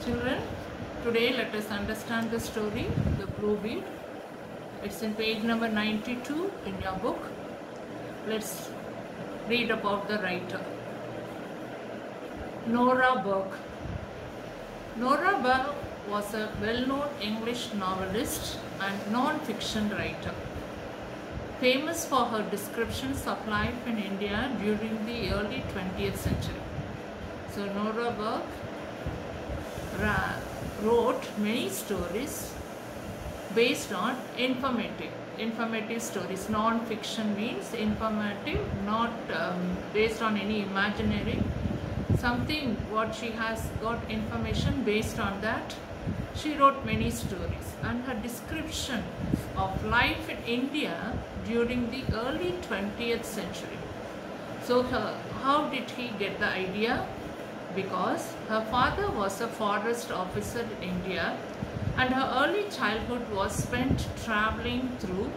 Children, today let us understand the story, The Blue Bead. It's in page number 92 in your book. Let's read about the writer. Nora Burke. Nora Burke was a well-known English novelist and non-fiction writer, famous for her descriptions of life in India during the early 20th century. So Nora Burke wrote many stories based on informative stories. Non-fiction means informative, not based on any imaginary something. What she has got information based on that. She wrote many stories, and her description of life in India during the early 20th century. So how did he get the idea? Because her father was a forest officer in India, and her early childhood was spent traveling through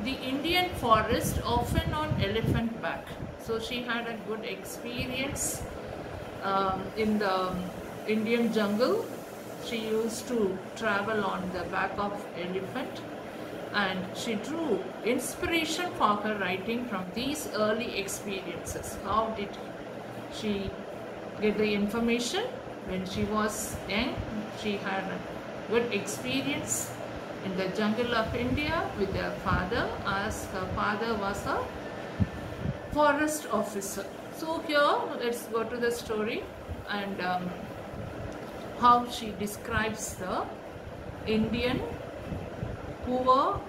the Indian forest, often on elephant back. So she had a good experience in the Indian jungle. She used to travel on the back of elephant, and she drew inspiration for her writing from these early experiences. How did she get the information? When she was young, she had a good experience in the jungle of India with her father, as her father was a forest officer. So here let's go to the story and how she describes the Indian poor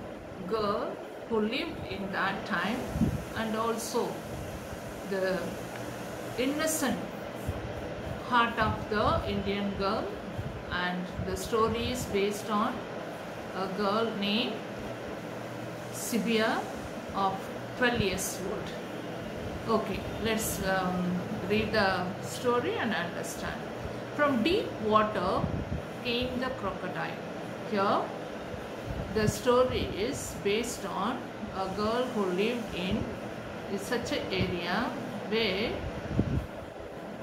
girl who lived in that time, and also the innocent heart of the Indian girl. And the story is based on a girl named Sibia of 12 years old. Okay, let's read the story and understand. From deep water came the crocodile. Here the story is based on a girl who lived in such an area where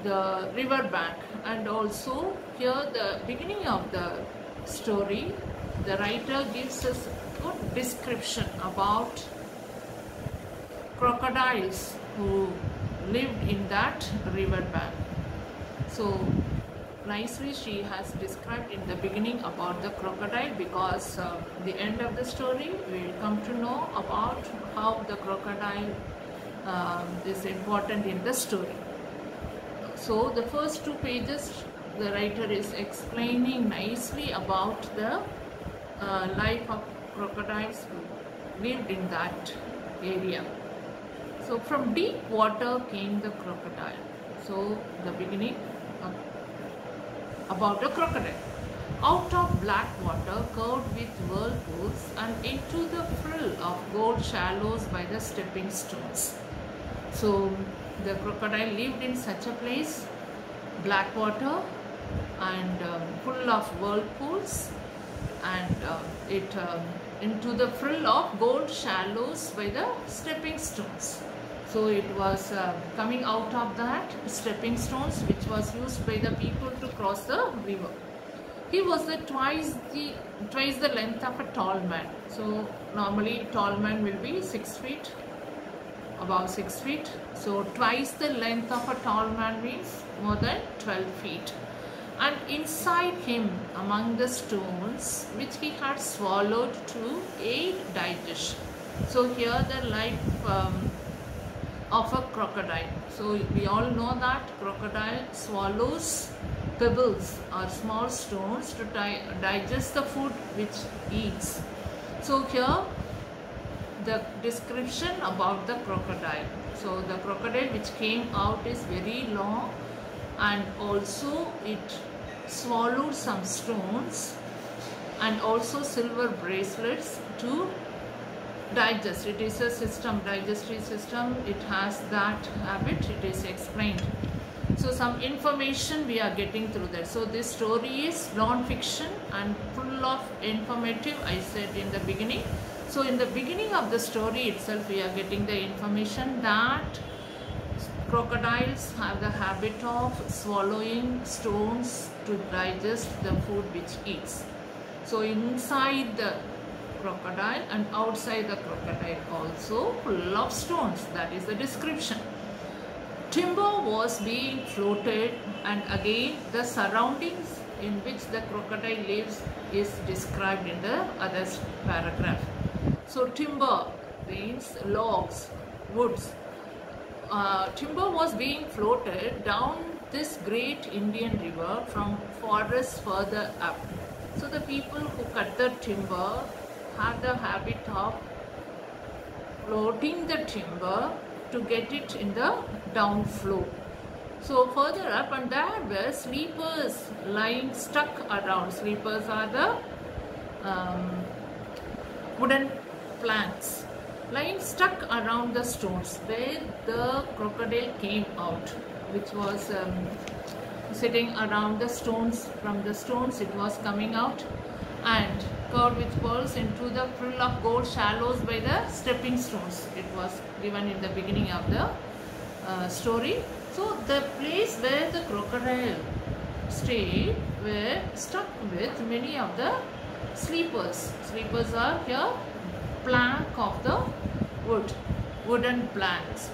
the river bank, and also here the beginning of the story, the writer gives us good description about crocodiles who lived in that river bank. So nicely she has described in the beginning about the crocodile, because the end of the story we will come to know about how the crocodile is important in the story. So the first 2 pages the writer is explaining nicely about the life of crocodiles who lived in that area. So from deep water came the crocodile. So the beginning about the crocodile. Out of black water curved with whirlpools, and into the frill of gold shallows by the stepping stones. So the crocodile lived in such a place, black water and full of whirlpools, and into the frill of gold shallows by the stepping stones. So it was coming out of that stepping stones which was used by the people to cross the river. He was twice the length of a tall man. So normally tall man will be 6 feet, about 6 feet. So twice the length of a tall man means more than 12 feet. And inside him, among the stones which he had swallowed to aid digestion. So here the life of a crocodile. So we all know that crocodile swallows pebbles or small stones to digest the food which eats. So here the description about the crocodile. So the crocodile which came out is very long, and also it swallowed some stones and also silver bracelets to digest. It is a system, digestive system, it has that habit, it is explained. So some information we are getting through that. So this story is non-fiction and full of informative, I said in the beginning. So in the beginning of the story itself we are getting the information that crocodiles have the habit of swallowing stones to digest the food which eats. So inside the crocodile and outside the crocodile also full of stones. That is the description. Timber was being floated, and again the surroundings in which the crocodile lives is described in the other paragraph. So timber means logs, woods. Timber was being floated down this great Indian river from forests further up. So the people who cut the timber had the habit of floating the timber to get it in the downflow. So further up, and there were sleepers lying stuck around. Sleepers are the wooden planks lying stuck around the stones where the crocodile came out, which was sitting around the stones. From the stones it was coming out and curved with pearls into the frill of gold shallows by the stepping stones. It was given in the beginning of the story. So the place where the crocodile stayed were stuck with many of the sleepers. Sleepers are here plank of the wooden planks,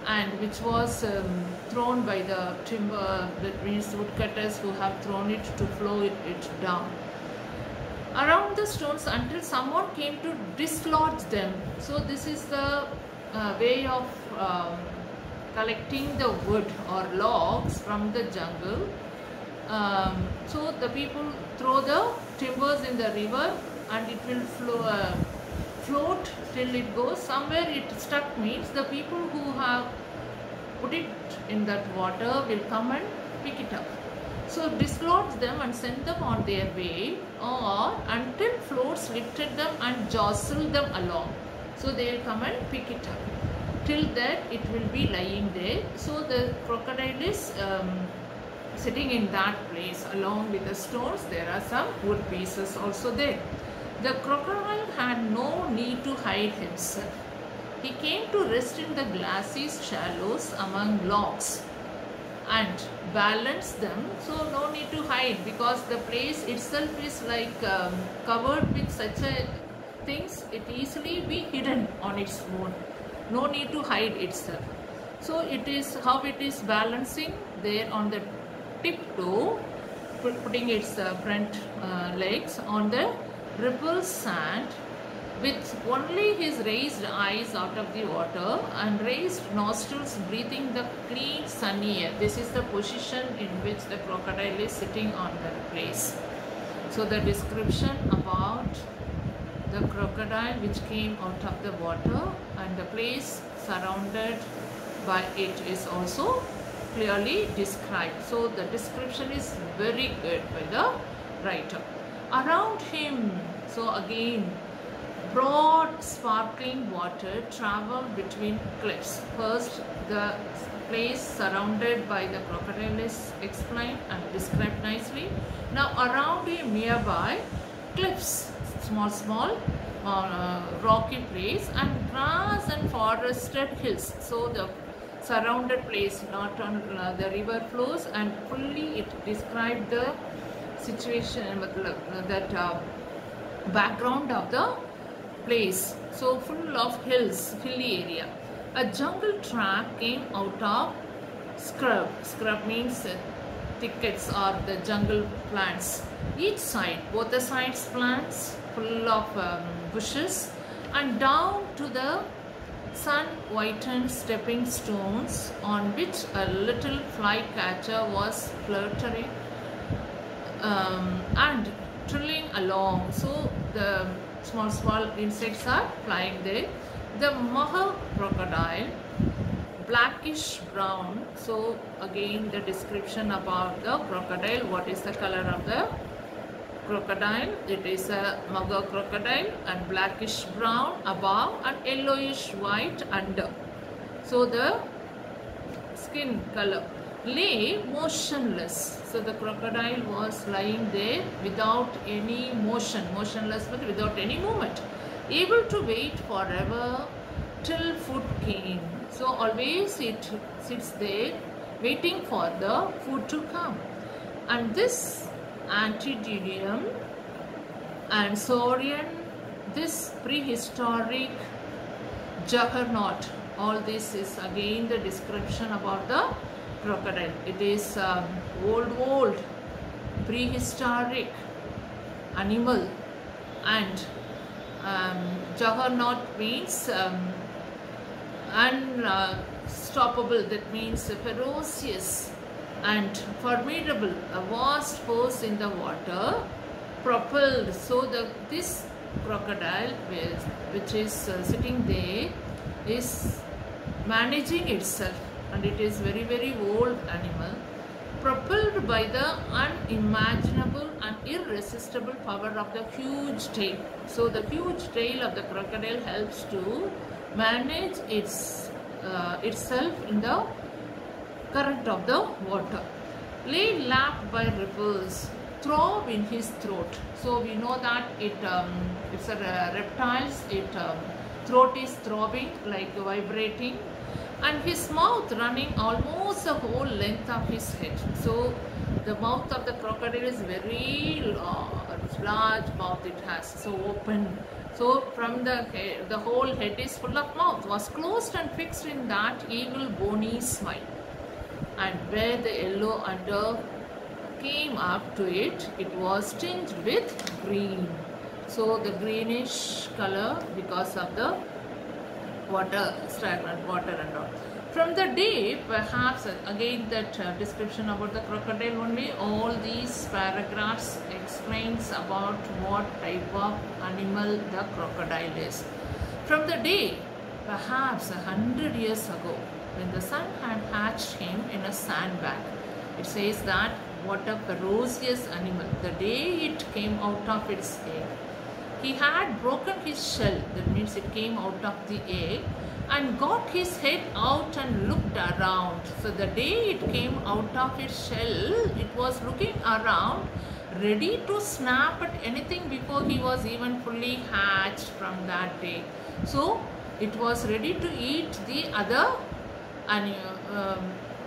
and which was thrown by the timber, that means woodcutters who have thrown it to flow it down around the stones until someone came to dislodge them. So this is the way of collecting the wood or logs from the jungle. So the people throw the timbers in the river and it will float till it goes somewhere. It stuck means the people who have put it in that water will come and pick it up. So dislodge them and send them on their way, or until floats lifted them and jostled them along. So they will come and pick it up. Till that it will be lying there. So the crocodile is sitting in that place along with the stones. There are some wood pieces also there. The crocodile had no need to hide himself. He came to rest in the glassy shallows among logs and balance them. So no need to hide, because the place itself is like covered with such a things, it easily be hidden on its own. No need to hide itself. So it is how it is balancing there on the tiptoe, putting its front legs on the rippled sand, with only his raised eyes out of the water and raised nostrils breathing the clean sunny air. This is the position in which the crocodile is sitting on the place. So the description about the crocodile which came out of the water and the place surrounded by it is also clearly described. So the description is very good by the writer. Around him, so again, broad sparkling water traveled between cliffs. First, the place surrounded by the crocodile is explained and described nicely. Now around him nearby, cliffs, small rocky place, and grass and forested hills. So the surrounded place, not on the river flows, and fully it described the situation, that background of the place. So full of hills, hilly area. A jungle track came out of scrub. Scrub means thickets or the jungle plants. Each side, both the sides plants full of bushes, and down to the sun whitened stepping stones on which a little flycatcher was fluttering and trilling along. So the small insects are flying there. The moher crocodile, blackish brown. So again the description about the crocodile. What is the color of the crocodile? It is a mugger crocodile, and blackish brown above and yellowish white under. So the skin color lay motionless. So the crocodile was lying there without any motion, motionless but without any movement, able to wait forever till food came. So always it sits there waiting for the food to come. And this Antediluvian and Saurian, this prehistoric juggernaut, all this is again the description about the crocodile. It is old prehistoric animal, and juggernaut means unstoppable, that means ferocious and formidable, a vast force in the water, propelled. So this crocodile which is sitting there is managing itself, and it is very old animal, propelled by the unimaginable and irresistible power of the huge tail. So the huge tail of the crocodile helps to manage itself in the current of the water. Lay lapped by ripples, throb in his throat. So we know that it's a reptiles. Throat is throbbing, like vibrating, and his mouth running almost the whole length of his head. So the mouth of the crocodile is very large mouth it has, so open. So from the whole head is full of mouth, was closed and fixed in that evil bony smile. And where the yellow under came up to it, it was tinged with green. So the greenish color because of the water, stagnant water and all. From the day, perhaps, again that description about the crocodile only, all these paragraphs explains about what type of animal the crocodile is. From the day, perhaps 100 years ago, when the sun had hatched him in a sandbank, it says that what a ferocious animal. The day it came out of its egg, he had broken his shell, that means it came out of the egg, and got his head out and looked around. So the day it came out of its shell, it was looking around, ready to snap at anything before he was even fully hatched from that day. So it was ready to eat the other animal,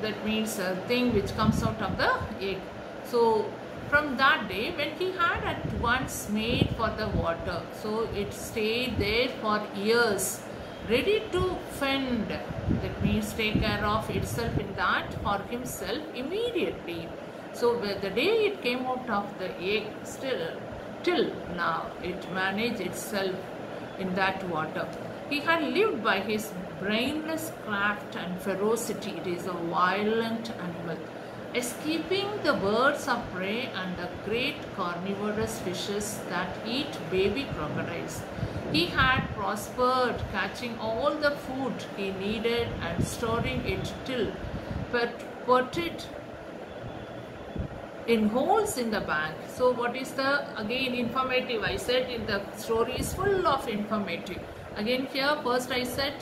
that means a thing which comes out of the egg. So from that day, when he had at once made for the water, so it stayed there for years, ready to fend, that means take care of itself in that for himself immediately. So the day it came out of the egg, till now it managed itself in that water. He had lived by his brainless craft and ferocity. It is a violent animal, escaping the birds of prey and the great carnivorous fishes that eat baby crocodiles. He had prospered, catching all the food he needed and storing it till put it in holes in the bank. So what is the, again, informative? I said in the story is full of informative. Again here, first I said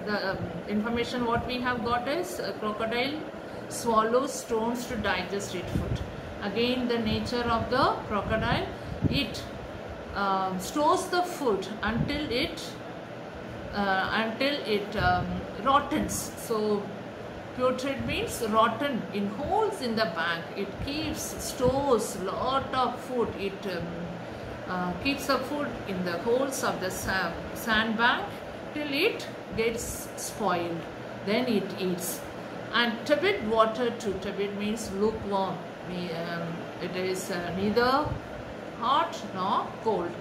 the information what we have got is a crocodile swallows stones to digest its food. Again, the nature of the crocodile, it stores the food until it rottens. So putrid means rotten, in holes in the bank. It stores lot of food. It keeps the food in the holes of the sandbank till it gets spoiled. Then it eats. And tepid water too. Tepid means lukewarm. It is neither hot nor cold.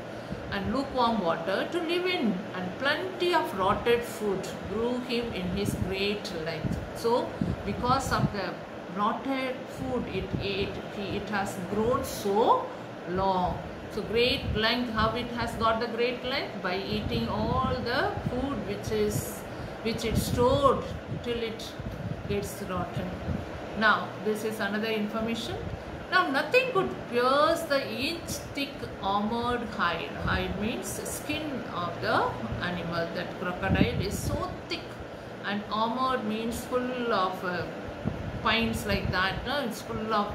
And lukewarm water to live in. And plenty of rotted food grew him in his great length. So because of the rotted food it ate, it has grown so long. So great length, how it has got the great length? By eating all the food which it stored till it gets rotten. Now this is another information. Now nothing could pierce the inch-thick armored hide. Hide means skin of the animal. That crocodile is so thick, and armored means full of pines like that. No? It's full of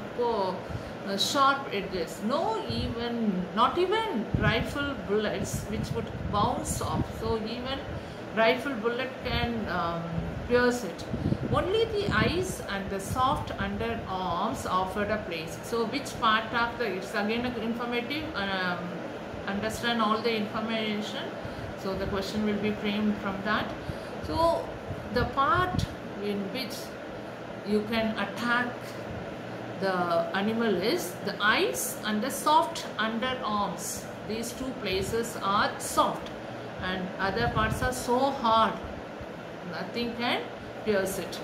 sharp edges. Not even rifle bullets which would bounce off. So even rifle bullet can pierce it. Only the eyes and the soft underarms offered a place. So which part of the, it's again informative, understand all the information. So the question will be framed from that. So the part in which you can attack the animal is the eyes and the soft underarms. These two places are soft and other parts are so hard, nothing can pierce it.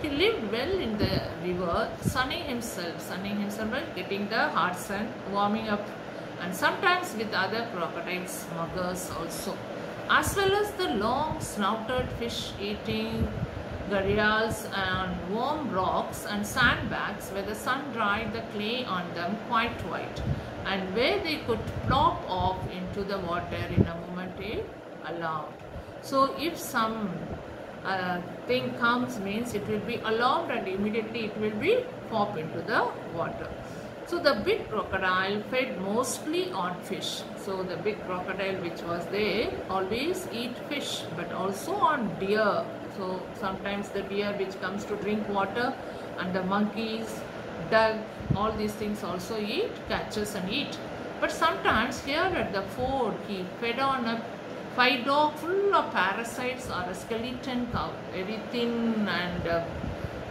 He lived well in the river, sunning himself by getting the hot sun, warming up, and sometimes with other crocodiles, muggers also, as well as the long snouted fish eating gharials and warm rocks and sandbags where the sun dried the clay on them quite white, and where they could plop off into the water in a moment if allowed. So if some thing comes, means it will be alarmed and immediately it will be pop into the water. So the big crocodile fed mostly on fish. So the big crocodile which was there always eat fish, but also on deer. So sometimes the deer which comes to drink water, and the monkeys, duck, all these things also eat, catches and eat. But sometimes here at the ford he fed on a five dog full of parasites or a skeleton cow, very thin and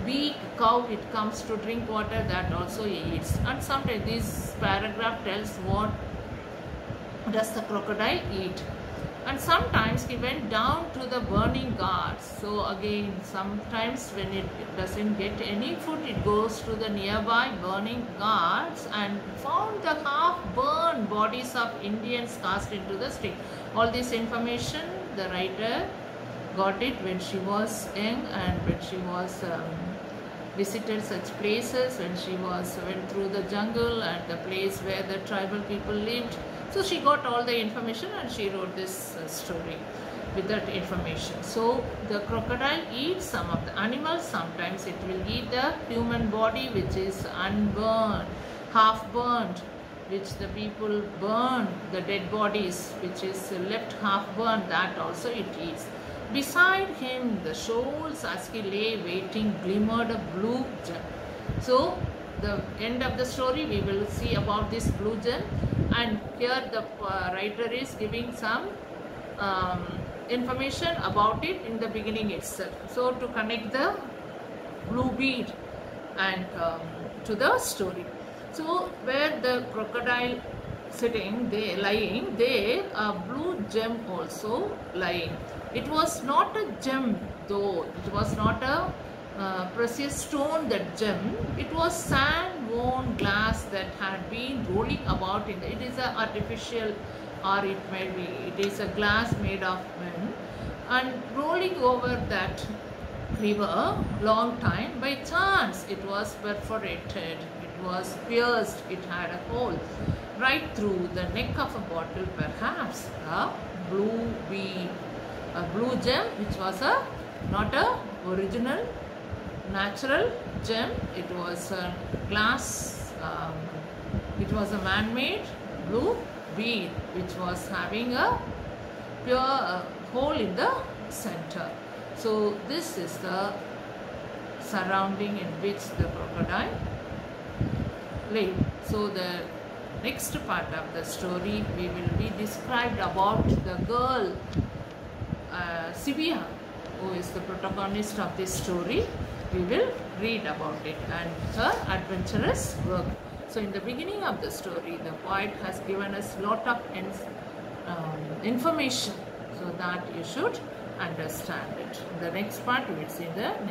weak cow, it comes to drink water, that also he eats. And sometimes this paragraph tells what does the crocodile eat. And sometimes he went down to the burning guards. So again, sometimes when it doesn't get any food, it goes to the nearby burning guards and found the half-burned bodies of Indians cast into the stream. All this information the writer got it when she was young, and when she was visited such places, when she went through the jungle and the place where the tribal people lived. So she got all the information and she wrote this story with that information. So the crocodile eats some of the animals. Sometimes it will eat the human body which is unburned, half burned, which the people burn, the dead bodies which is left half burned, that also it eats. Beside him the shoals as he lay waiting glimmered a blue gem. So the end of the story we will see about this blue gem, and here the writer is giving some information about it in the beginning itself. So to connect the blue bead and to the story. So where the crocodile sitting there, lying there, a blue gem also lying. It was not a gem though, it was not a precious stone, that gem. It was sand-worn glass that had been rolling about in the, it is a artificial, or it may be, it is a glass made of wind and rolling over that river long time. By chance it was perforated, it was pierced, it had a hole right through the neck of a bottle, perhaps a blue bead, a blue gem, which was a not a original natural gem. It was a glass, it was a man-made blue bead which was having a pure hole in the center. So this is the surrounding in which the crocodile lived. So the next part of the story we will be described about the girl Sivia, who is the protagonist of this story. We will read about it and her adventurous work. So in the beginning of the story, the poet has given us lot of information so that you should understand it. The next part we will see in the next.